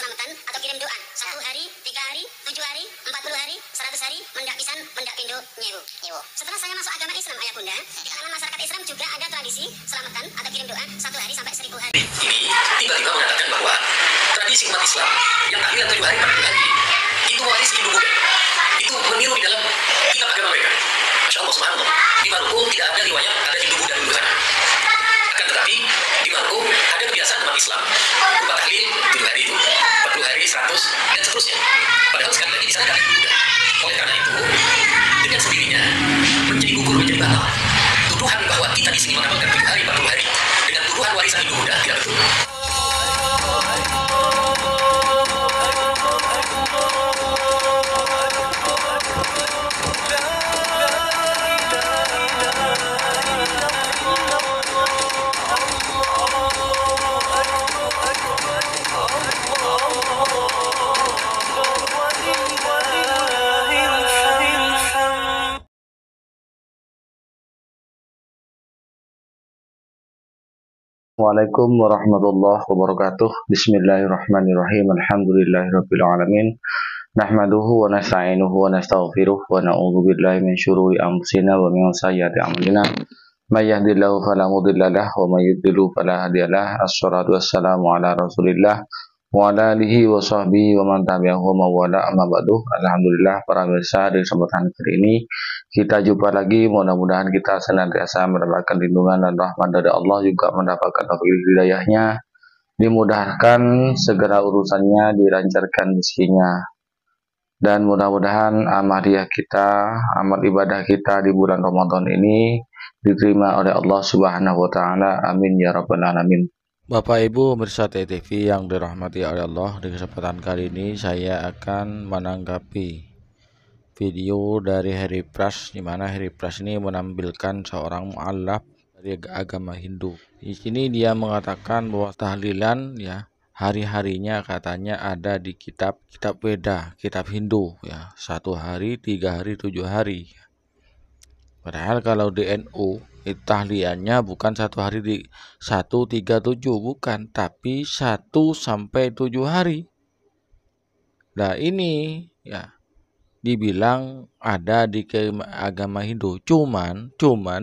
selamatan atau kirim doa 1 hari, 3 hari, 7 hari, 40 hari, 100 hari, mendak pisan, mendak pindo, nyewu. Setelah saya masuk agama Islam, ayah bunda, di kalangan masyarakat Islam juga ada tradisi selamatan atau kirim doa 1 hari sampai 1000 hari. Ini tiba-tiba mengatakan bahwa tradisi umat Islam yang tahlilan 7 hari 40 hari itu waris Hindu Buddha. Itu meniru di dalam kitab agama mereka. Masya Allah, subhanallah. Di Maroko tidak ada riwayat ada Hindu Buddha di sana. Akan tetapi di Maroko ada kebiasaan umat Islam berupa tahlil 7 hari itu, 40 hari, 100 dan seterusnya. Padahal sekali lagi di sana ada Hindu Buddha. Oleh karena itu, dengan sendirinya menjadi gugur, menjadi batal. Tuduhan bahwa kita di sini mengamalkan 7 hari, 40 hari dengan tuduhan warisan Hindu Buddha tidak betul. Waalaikumsalam warahmatullahi wabarakatuh. Bismillahirrahmanirrahim. Alhamdulillahirabbil alamin. Nahmaduhu wa nasta'inuhu wa nastaghfiruh wa na'udzu billahi min syururi anfusina wa min sayyiati a'malina. May yahdihillahu fala mudilla lahu wa may yudlil fala hadiyalah. Assalatu wassalamu ala Rasulillah wa ala alihi wa sahbihi wa man tabi'ahu wa wala amma ba'du. Alhamdulillah, para pemirsa, di kesempatan kali ini kita jumpa lagi. Mudah-mudahan kita senantiasa mendapatkan lindungan dan rahmat dari Allah, juga mendapatkan taufik hidayahnya, dimudahkan segala urusannya, dilancarkan rezekinya, dan mudah-mudahan amaliyah kita, amal ibadah kita di bulan Ramadan ini diterima oleh Allah Subhanahu wa taala. Amin ya rabbal alamin. Bapak Ibu pemirsa TV yang dirahmati oleh Allah, di kesempatan kali ini saya akan menanggapi video dari Harry Pras, di mana Harry Pras ini menampilkan seorang mu'allaf dari agama Hindu. Di sini dia mengatakan bahwa tahlilan ya hari-harinya katanya ada di kitab Weda, kitab Hindu ya, 1 hari, 3 hari, 7 hari. Padahal kalau di NU itu tahlilannya bukan 1 hari di 1, 3, 7, bukan, tapi 1 sampai 7 hari. Nah ini ya dibilang ada di agama Hindu, cuman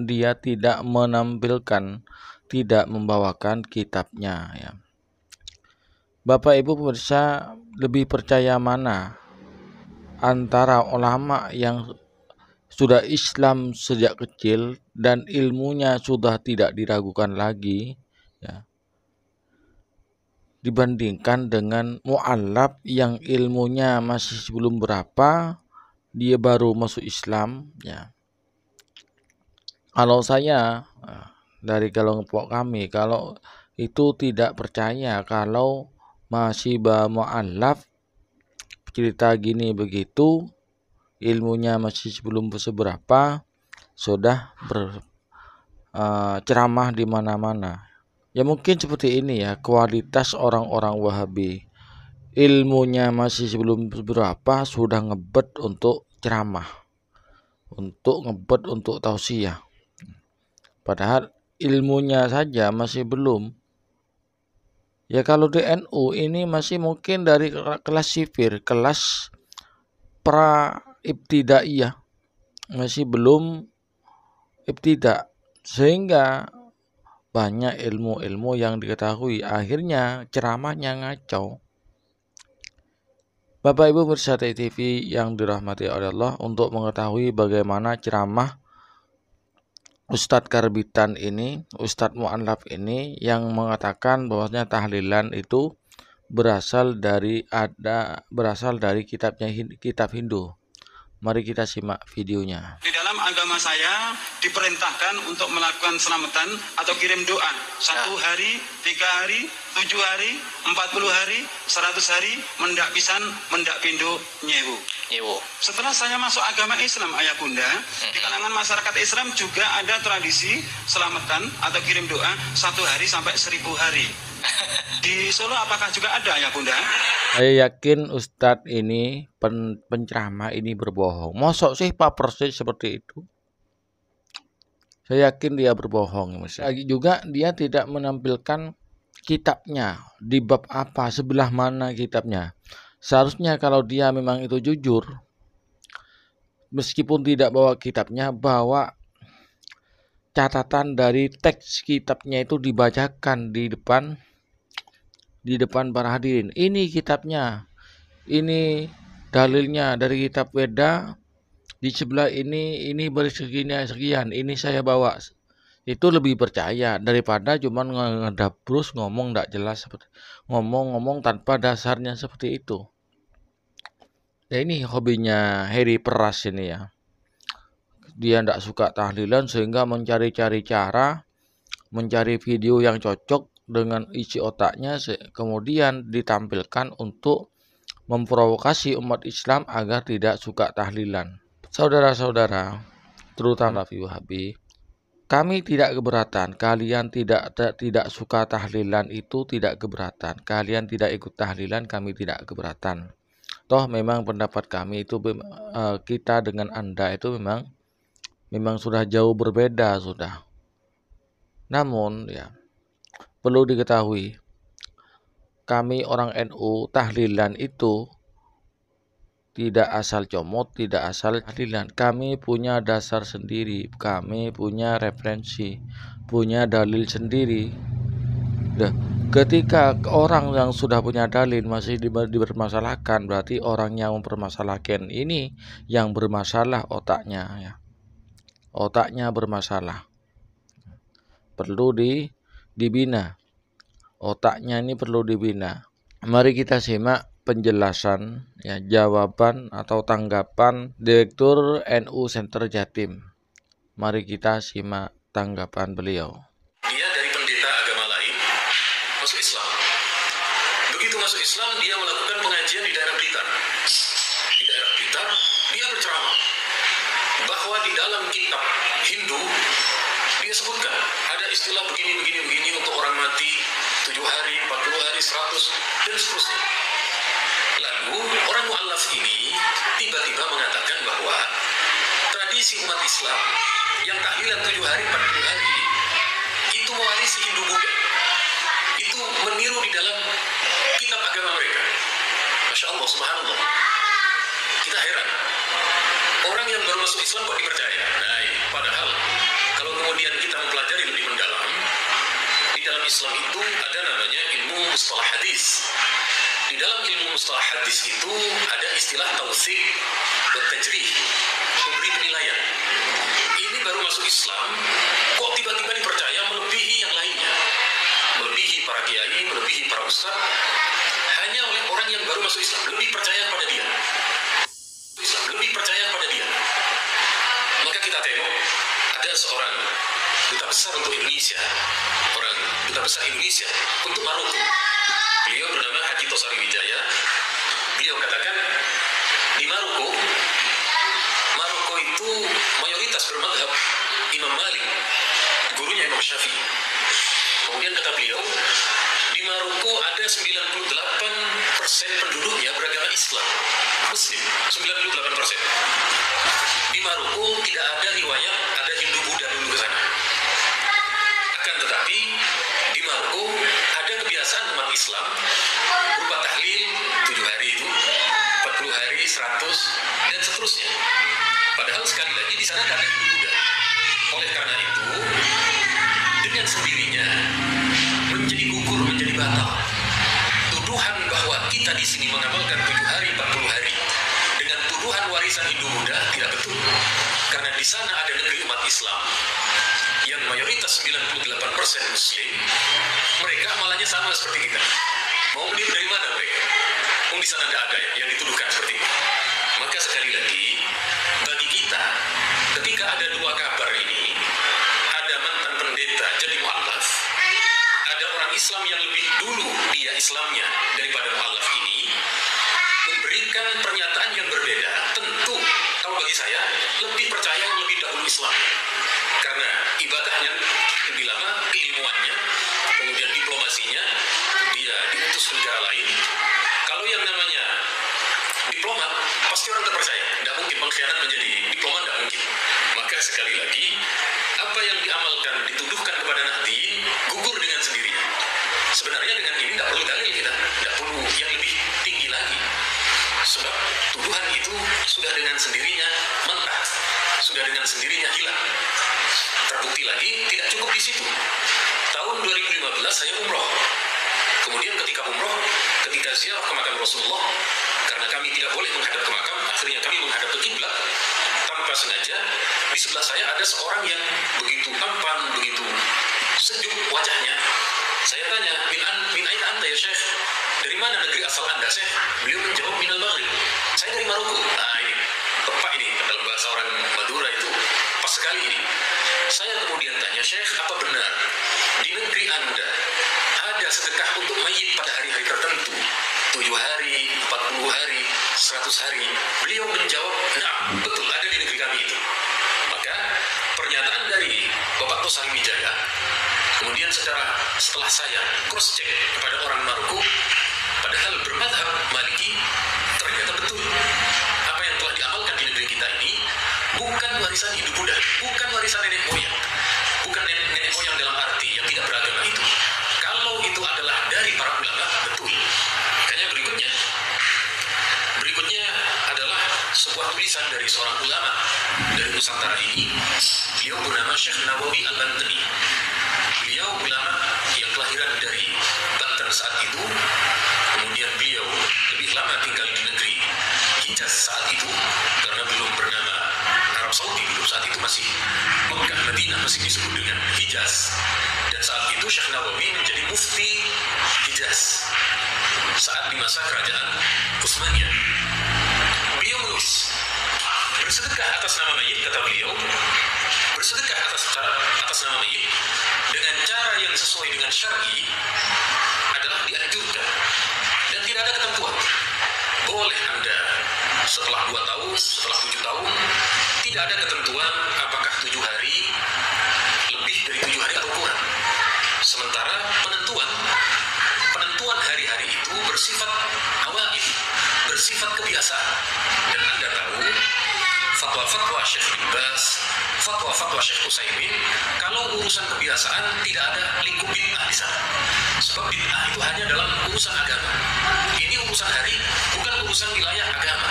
dia tidak menampilkan, tidak membawakan kitabnya ya. Bapak Ibu pemirsa, lebih percaya mana antara ulama yang sudah Islam sejak kecil dan ilmunya sudah tidak diragukan lagi ya, dibandingkan dengan mu'allaf yang ilmunya masih belum berapa, dia baru masuk Islam ya. Kalau saya dari kelompok kami, kalau itu tidak percaya kalau masih mu'allaf cerita gini begitu, ilmunya masih belum seberapa, sudah ceramah di mana-mana. Ya mungkin seperti ini ya kualitas orang-orang Wahabi. Ilmunya masih belum berapa, sudah ngebet untuk ceramah, untuk ngebet untuk tausiah. Padahal ilmunya saja masih belum. Ya kalau di NU ini masih mungkin dari kelas sifir, kelas pra ibtidaiyah, masih belum ibtida, sehingga banyak ilmu-ilmu yang diketahui akhirnya ceramahnya ngaco. Bapak Ibu pemirsa TV yang dirahmati oleh Allah, untuk mengetahui bagaimana ceramah Ustadz Karbitan ini, Ustadz mu'allaf ini yang mengatakan bahwasanya tahlilan itu berasal dari kitab Hindu. Mari kita simak videonya. Di dalam agama saya diperintahkan untuk melakukan selamatan atau kirim doa 1 hari, 3 hari, 7 hari, 40 hari, 100 hari, mendak pisan, mendak pindo, nyewu. Setelah saya masuk agama Islam, ayah bunda, di kalangan masyarakat Islam juga ada tradisi selamatan atau kirim doa 1 hari sampai 1000 hari. Di Solo apakah juga ada ya bunda? Saya yakin Ustadz ini penceramah ini berbohong. Mosok sih Pak Persis seperti itu? Saya yakin dia berbohong. Lagi juga dia tidak menampilkan kitabnya, di bab apa, sebelah mana kitabnya. Seharusnya kalau dia memang itu jujur, meskipun tidak bawa kitabnya, bawa catatan dari teks kitabnya itu dibacakan di depan para hadirin. Ini kitabnya, ini dalilnya dari kitab Weda, di sebelah ini sekian, ini saya bawa. Itu lebih percaya daripada cuma ngedabrus ngomong tidak jelas, ngomong tanpa dasarnya seperti itu. Ya, ini hobinya Harry Peras ini ya. Dia tidak suka tahlilan sehingga mencari-cari cara, mencari video yang cocok dengan isi otaknya, kemudian ditampilkan untuk memprovokasi umat Islam agar tidak suka tahlilan. Saudara-saudara, terutama Wahabi, kami tidak keberatan. Kalian tidak suka tahlilan itu tidak keberatan. Kalian tidak ikut tahlilan, kami tidak keberatan. Toh memang pendapat kami itu kita dengan Anda itu memang sudah jauh berbeda sudah. Namun ya perlu diketahui, kami orang NU tahlilan itu tidak asal comot, tidak asal tahlilan. Kami punya dasar sendiri, kami punya referensi, punya dalil sendiri. Nah, ketika orang yang sudah punya dalil masih dipermasalahkan, berarti orang yang mempermasalahkan ini yang bermasalah otaknya ya. Otaknya bermasalah. Perlu dibina. Otaknya ini perlu dibina. Mari kita simak penjelasan ya, jawaban atau tanggapan Direktur NU Center Jatim. Mari kita simak tanggapan beliau. Dia dari pendeta agama lain masuk Islam. Begitu masuk Islam, dia melakukan pengajian di daerah Blitar. Di daerah Blitar, dia berceramah bahwa di dalam kitab Hindu dia sebutkan ada istilah begini untuk orang mati 7 hari, 40 hari, 100 dan seterusnya. Lalu orang mu'allaf ini tiba-tiba mengatakan bahwa tradisi umat Islam yang tahlilan 7 hari, 40 hari itu mewarisi Hindu Buddha. Itu meniru di dalam kitab agama mereka. Masya Allah, subhanallah. Kita heran. Orang yang baru masuk Islam kok dipercaya? Nah, padahal kalau kemudian kita mempelajari lebih mendalam, di dalam Islam itu ada namanya ilmu mustalah hadis. Di dalam ilmu mustalah hadis itu ada istilah tautsik dan tajrih, memberi penilaian. Ini baru masuk Islam, kok tiba-tiba dipercaya melebihi yang lainnya, melebihi para kiai, melebihi para ustaz, hanya oleh orang yang baru masuk Islam, lebih percaya pada dia. Lebih percaya pada dia. Maka kita tengok ada seorang duta besar untuk Indonesia, orang duta besar Indonesia untuk Maroko. Beliau bernama Haji Tosari Wijaya. Beliau katakan di Maroko itu mayoritas bermadhab Imam Malik, gurunya Imam Syafi'i. Kemudian kata beliau, di Maroko ada 98% penduduknya beragama Islam, Muslim, 98%. Di Maroko tidak ada riwayat ada Hindu Buddha dulu ke sana. Akan tetapi di Maroko ada kebiasaan umat Islam berupa tahlil 7 hari itu, 40 hari, 100 dan seterusnya. Padahal sekali lagi di sana tidak ada Hindu Buddha. Oleh karena itu, dengan sendirinya menjadi gugur, menjadi batal. Tuduhan bahwa kita di sini mengamalkan 7 hari, 40 hari dengan tuduhan warisan Hindu Buddha tidak betul. Karena di sana ada negeri umat Islam yang mayoritas 98% Muslim. Mereka amalannya sama seperti kita. Mau meniru dari mana mereka? Di sana tidak ada yang dituduhkan seperti itu. Maka sekali lagi, bagi kita, ketika ada 2 kabar ini, ada mantan pendeta jadi mu'allaf, ada orang Islam yang lebih dulu dia Islamnya daripada mu'allaf ini, memberikan pernyataan yang berbeda. Tentu, kalau bagi saya, lebih percaya yang lebih dahulu Islam. Karena ibadahnya lebih lama, keilmuannya, kemudian diplomasinya, dia diutus ke negara lain. Kalau yang namanya diplomat, pasti orang terpercaya. Tidak mungkin mengkhianat menjadi diplomat, tidak mungkin. Maka sekali lagi, apa yang diamalkan, dituduhkan kepada Nahdien, gugur dengan sendirinya. Sebenarnya dengan sendirinya mentah, sudah dengan sendirinya hilang. Terbukti lagi tidak cukup di situ. Tahun 2015 saya umroh. Kemudian ketika umroh, ketika ziarah ke makam Rasulullah, karena kami tidak boleh menghadap ke makam, akhirnya kami menghadap ke kiblat. Tanpa sengaja, di sebelah saya ada seorang yang begitu tampan, begitu sejuk wajahnya. Saya tanya, min aina anta ya Syekh? Dari mana negeri asal Anda, Syekh? Beliau menjawab, minal Maghrib. Saya dari Maroko. Nah ini, tepat ini, dalam bahasa orang Madura itu, pas sekali ini. Saya kemudian tanya, Syekh, apa benar di negeri Anda ada sedekah untuk mayit pada hari-hari tertentu? 7 hari, 40 hari, 100 hari. Beliau menjawab, nah, betul, ada di negeri kami itu. Maka pernyataan dari Bapak Tosari Wijaya, kemudian setelah saya cross check kepada orang Maroko, padahal bermadhab Maliki, ternyata betul. Apa yang telah diamalkan di negeri kita ini bukan warisan Hindu Buddha, bukan warisan nenek moyang, bukan nenek moyang dalam arti yang tidak beragama itu. Kalau itu adalah dari para ulama, betul. Makanya berikutnya adalah sebuah tulisan dari seorang ulama dari Nusantara ini. Beliau bernama Syekh Nawawi Al-Bantani. Beliau ulama yang kelahiran dari Banten saat itu. Kemudian beliau lebih lama tinggal di negeri Hijaz saat itu, karena belum bernama Arab Saudi, belum saat itu masih Mekah, Madinah masih disebut dengan Hijaz. Dan saat itu Syekh Nawawi menjadi mufti Hijaz saat di masa kerajaan Utsmaniyah. Beliau menulis, bersedekah atas nama mayit, kata beliau, bersedekah atas nama mayit dengan cara yang sesuai dengan syar'i adalah dianjurkan dan tidak ada ketentuan. Boleh Anda setelah 2 tahun, setelah 7 tahun, tidak ada ketentuan apakah 7 hari, lebih dari 7 hari atau kurang. Sementara penentuan hari-hari itu bersifat awaid, bersifat kebiasaan. Dan Anda tahu fatwa-fatwa Syekh bin Baz, fatwa-fatwa Syekh Utsaimin, kalau urusan kebiasaan tidak ada lingkup bid'ah di sana. Sebab bid'ah itu hanya dalam urusan agama. Ini urusan hari, bukan urusan wilayah agama,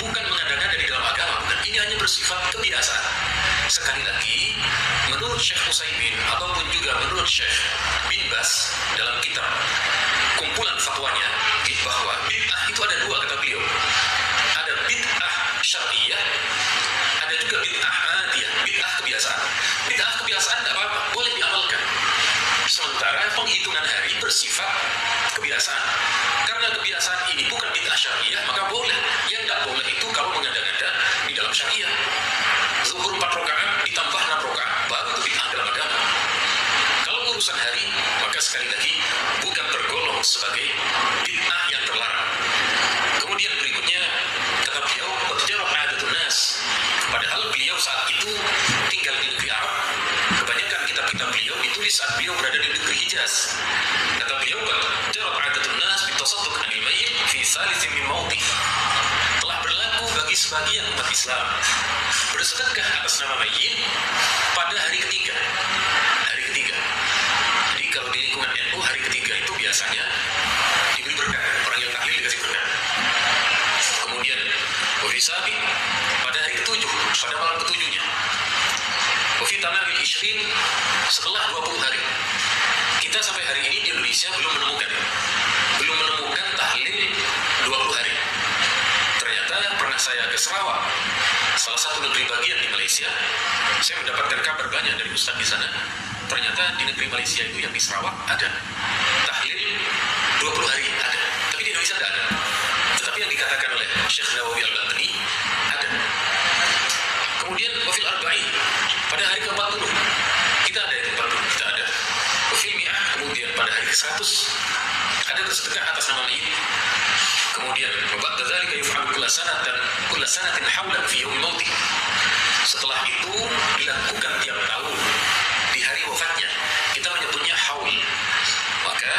bukan mengada-ngada di dalam agama, bukan. Ini hanya bersifat kebiasaan. Sekali lagi, menurut Syekh Utsaimin ataupun juga menurut Syekh bin Baz dalam kitab kumpulan fatwanya, bahwa bid'ah itu ada 2, kata beliau. Ada bid'ah syar'iyah, ada juga bid'ah adiyah, bid'ah kebiasaan. Bid'ah kebiasaan tidak apa-apa, boleh diamalkan. Sementara penghitungan hari bersifat kebiasaan. Karena kebiasaan ini bukan bid'ah syar'iyah, maka boleh. Yang tidak boleh itu kalau mengada-ngada di dalam syariah. Zuhur 4 rakaat ditambah 6 rakaat, baru itu bid'ah dalam agama. Kalau urusan hari, maka sekali lagi bukan tergolong sebagai bid'ah yang terlarang. Kemudian berikutnya, kata beliau, "Wajarab 'adatun nas." Padahal beliau saat itu tinggal di negeri Arab. Kebanyakan kitab-kitab beliau ditulis saat beliau berada di negeri Hijaz. Kata beliau, "Wajarab 'adatun nas bitasadduq 'anil mayyit fi salisin min mawdi." Telah berlaku bagi sebagian umat Islam bersedekah atas nama mayit pada hari ketiga. Hari ketiga. Jadi kalau di lingkungan NU hari ketiga itu biasanya diberi berkat, orang yang tahlil dikasih berkat. Kemudian wafisabi pada hari ke-7, pada malam ke-7-nya. Wafi tamamil 20 setelah 20 hari. Kita sampai hari ini di Indonesia belum menemukan tahlil 20 hari. Ternyata pernah saya ke Sarawak, salah satu negeri bagian di Malaysia. Saya mendapatkan kabar banyak dari ustaz di sana. Ternyata di negeri Malaysia itu yang di Sarawak ada tahlil 20 hari, ada. Tapi di Indonesia tidak ada. Tetapi yang dikatakan oleh Syekh Nawawi Al-Bantani ada. Kemudian wafil arba'in pada hari ke-40 kita ada itu 40, kita ada. Wafil mi'ah, kemudian pada hari ke-100 ada bersedekah atas nama mayit. Kemudian ba'da dzalika yuf'alu kulla sanatin haulan fi yaumi mautih. Setelah itu dilakukan tiap tahun di hari wafatnya. Kita menyebutnya haul. Maka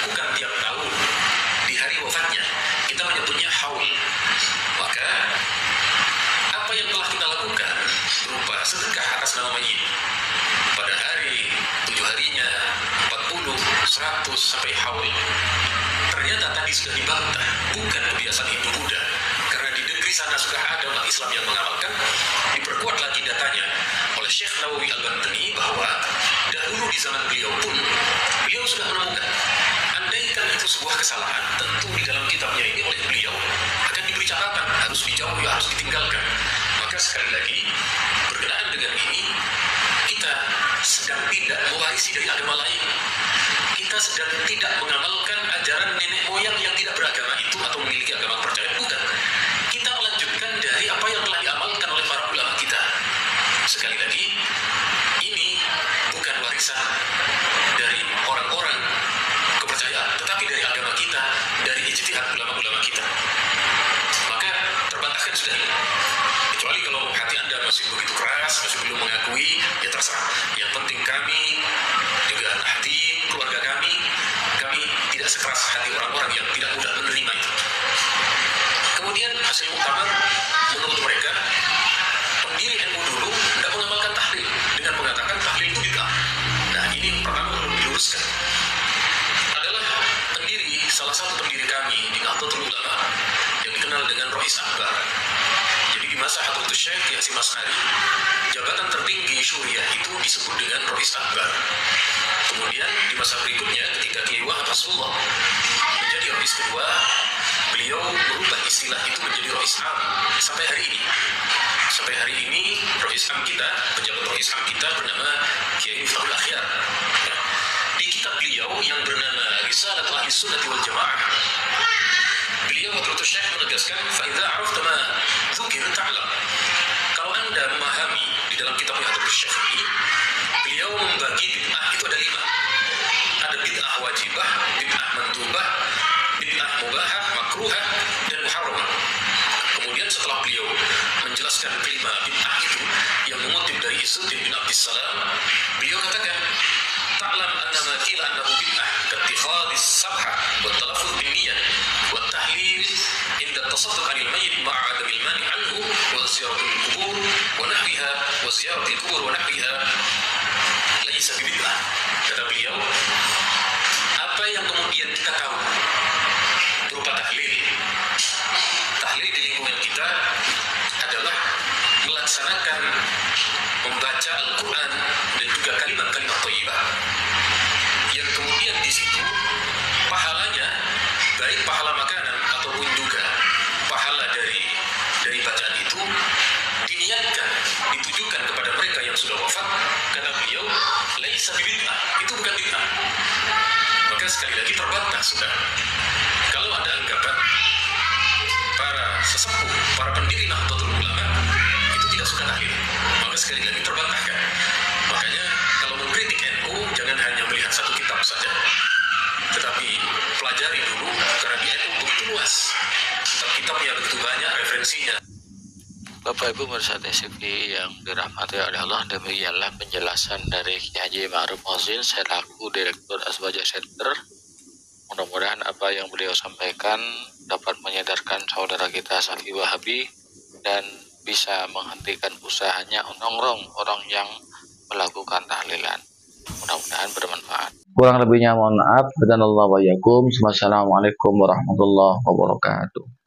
bukan tiap tahun di hari wafatnya. Kita menyebutnya haul. Maka apa yang telah kita lakukan berupa sedekah atas nama mayit pada hari 7 harinya, 40, 100 sampai haul, ternyata tadi sudah dibantah, bukan kebiasaan Hindu Buddha. Karena di negeri sana sudah ada umat Islam yang mengamalkan, diperkuat lagi datanya oleh Syekh Nawawi Al-Bantani bahwa dahulu di zaman beliau pun beliau sudah menemukan, andaikan itu sebuah kesalahan, tentu di dalam kitabnya ini oleh beliau akan diberi catatan, harus dijauhi, harus ditinggalkan. Maka sekali lagi berkenaan dengan ini, kita sedang tidak mewarisi dari agama lain, kita sedang tidak mengamalkan ajaran nenek moyang yang tidak beragama itu atau memiliki agama kepercayaan, bukan. Kita melanjutkan dari apa yang telah diamalkan oleh para ulama kita. Sekali lagi, ini bukan warisan dari orang-orang kepercayaan, tetapi dari agama kita, dari ijtihad ulama-ulama kita. Maka terbantahkan sudah ini. Kecuali kalau hati Anda masih begitu keras, masih belum mengakui, ya terserah. Yang penting kami, juga Nahdien, keluarga kami tidak sekeras hati orang-orang yang tidak mudah menerima itu. Kemudian hasil muktamar, menurut mereka, pendiri NU dulu tidak mengamalkan tahlil dengan mengatakan tahlil itu bid'ah. Nah, ini yang pertama perlu diluruskan. Adalah salah satu pendiri kami di Nahdlatul Ulama yang dikenal dengan Rois Akbar. Jadi di masa Hadratus Syekh Yasin Mas'ari, jabatan tertinggi Suriah itu disebut dengan Rois Akbar. Kemudian di masa berikutnya ketika Kiai Wahab Nasrullah menjadi Rois kedua, beliau merubah istilah itu menjadi Rois Am sampai hari ini. Sampai hari ini Rois Am kita, pejabat Rois Am kita bernama Kiai Miftahul Akhyar. Di kitab beliau yang bernama Risalatul Ahli Sunnati wal Jamaah, beliau Hadratus Syekh menegaskan, fa idza arafta ma dzukir ta'lam. Kalau Anda memahami di dalam kitabnya Hadratus Syekh ini, beliau membagi bid'ah itu ada 5. Ada bid'ah wajibah, bid'ah mandubah, bid'ah mubahah, makruhah, dan muharramah. Kemudian setelah beliau menjelaskan kelima bid'ah itu yang mengutip dari Izzuddin bin Abdissalam, beliau katakan, ta'lam anna ma qila annahu bid'ah kattikhadis sabha wa talaffuz bin niyyah wa tahlil inda tasadduq 'anil mayyit ma'a 'adamil mani' anhu wa ziyaratul qubur wa nahwiha wa ziyaratul qubur wa nahwiha laisa bid'ah. Kata beliau, apa yang kemudian kita tahu berupa tahlil di lingkungan kita adalah melaksanakan membaca Al-Quran dan juga kalimat-kalimat thayyibah yang kemudian di situ pahalanya baik pahala makanan ataupun juga pahala dari bacaan itu diniatkan, ditujukan kepada mereka yang sudah wafat. Kata beliau, laisa bid'ah, itu bukan bid'ah. Maka sekali lagi terbantah sudah. Kalau ada anggapan para sesepuh, para pendiri Nahdlatul Ulama itu tidak suka tahlil, maka sekali lagi terbantahkan. Makanya kalau mengkritik NU jangan hanya melihat satu kitab saja, tetapi pelajari dulu, karena di NU begitu luas, kitab-kitabnya begitu banyak, referensinya. Bapak Ibu pemirsa TV yang dirahmati oleh Allah, demikianlah penjelasan dari Kiai Haji Ma'ruf Muhsin selaku Direktur Asbaja Center. Mudah-mudahan apa yang beliau sampaikan dapat menyadarkan saudara kita Salafi Wahabi dan bisa menghentikan usahanya nongkrong orang yang melakukan tahlilan. Mudah-mudahan bermanfaat. Kurang lebihnya mohon maaf. Wassalamualaikum warahmatullahi wabarakatuh.